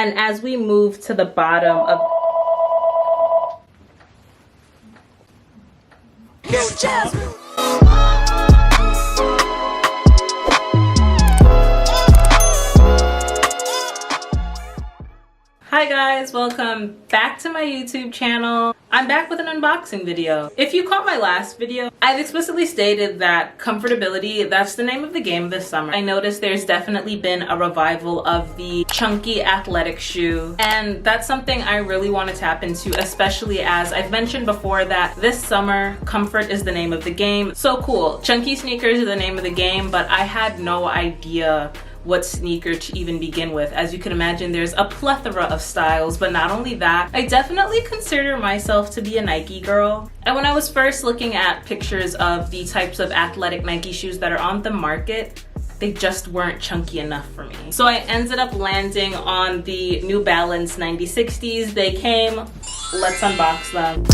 And as we move to the bottom of Hi guys, welcome back to my YouTube channel. I'm back with an unboxing video. If you caught my last video, I've explicitly stated that comfortability, that's the name of the game this summer. I noticed there's definitely been a revival of the chunky athletic shoe, and that's something I really want to tap into, especially as I've mentioned before that this summer, comfort is the name of the game. So cool, chunky sneakers are the name of the game, but I had no idea what sneaker to even begin with. As you can imagine, there's a plethora of styles, but not only that, I definitely consider myself to be a Nike girl. And when I was first looking at pictures of the types of athletic Nike shoes that are on the market, they just weren't chunky enough for me. So I ended up landing on the New Balance 9060s. They came, let's unbox them.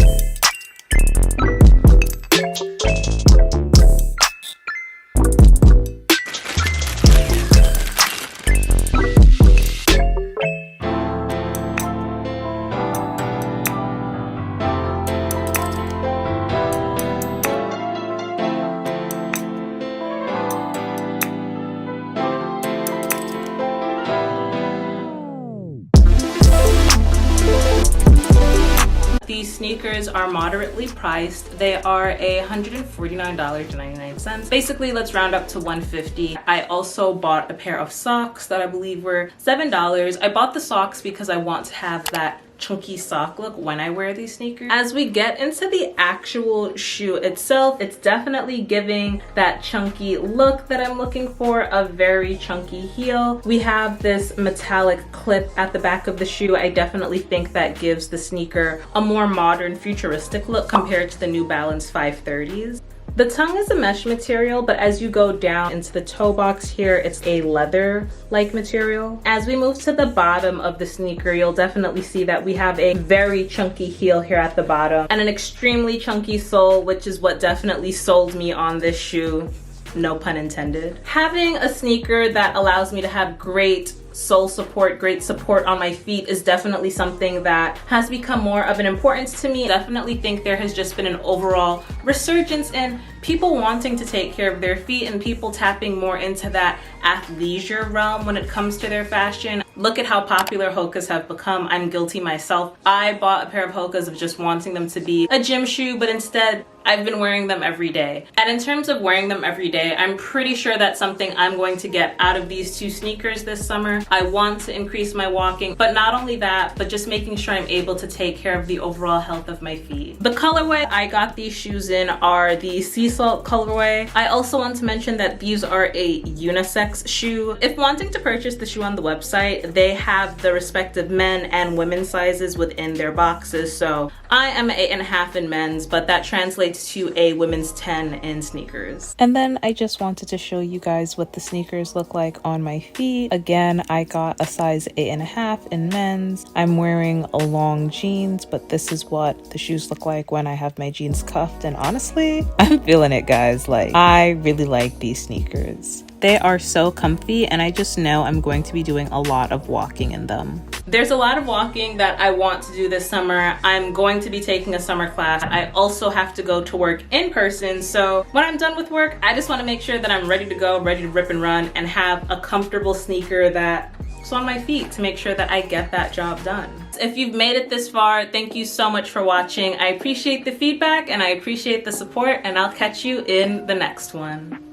These sneakers are moderately priced. They are $149.99. Basically, let's round up to $150. I also bought a pair of socks that I believe were $7. I bought the socks because I want to have that chunky sock look when I wear these sneakers. As we get into the actual shoe itself, it's definitely giving that chunky look that I'm looking for, a very chunky heel. We have this metallic clip at the back of the shoe. I definitely think that gives the sneaker a more modern, futuristic look compared to the New Balance 530s. The tongue is a mesh material, but as you go down into the toe box here, it's a leather-like material. As we move to the bottom of the sneaker, you'll definitely see that we have a very chunky heel here at the bottom and an extremely chunky sole, which is what definitely sold me on this shoe. No pun intended. Having a sneaker that allows me to have great sole support, great support on my feet is definitely something that has become more of an importance to me. I definitely think there has just been an overall resurgence in people wanting to take care of their feet and people tapping more into that athleisure realm when it comes to their fashion. Look at how popular Hokas have become. I'm guilty myself. I bought a pair of Hokas of just wanting them to be a gym shoe, but instead I've been wearing them every day. And in terms of wearing them every day, I'm pretty sure that's something I'm going to get out of these two sneakers this summer. I want to increase my walking, but not only that, but just making sure I'm able to take care of the overall health of my feet. The colorway I got these shoes in are the sea salt colorway. I also want to mention that these are a unisex shoe. If wanting to purchase the shoe on the website, they have the respective men and women's sizes within their boxes. So I am an 8.5 in men's, but that translates to a women's 10 in sneakers. And then I just wanted to show you guys what the sneakers look like on my feet. Again, I got a size 8.5 in men's. I'm wearing a long jeans, but this is what the shoes look like when I have my jeans cuffed, and honestly, I'm feeling it, guys. Like, I really like these sneakers. They are so comfy, and I just know I'm going to be doing a lot of walking in them. There's a lot of walking that I want to do this summer. I'm going to be taking a summer class. I also have to go to work in person. So when I'm done with work, I just want to make sure that I'm ready to go, ready to rip and run, and have a comfortable sneaker that's on my feet to make sure that I get that job done. If you've made it this far, thank you so much for watching. I appreciate the feedback and I appreciate the support, and I'll catch you in the next one.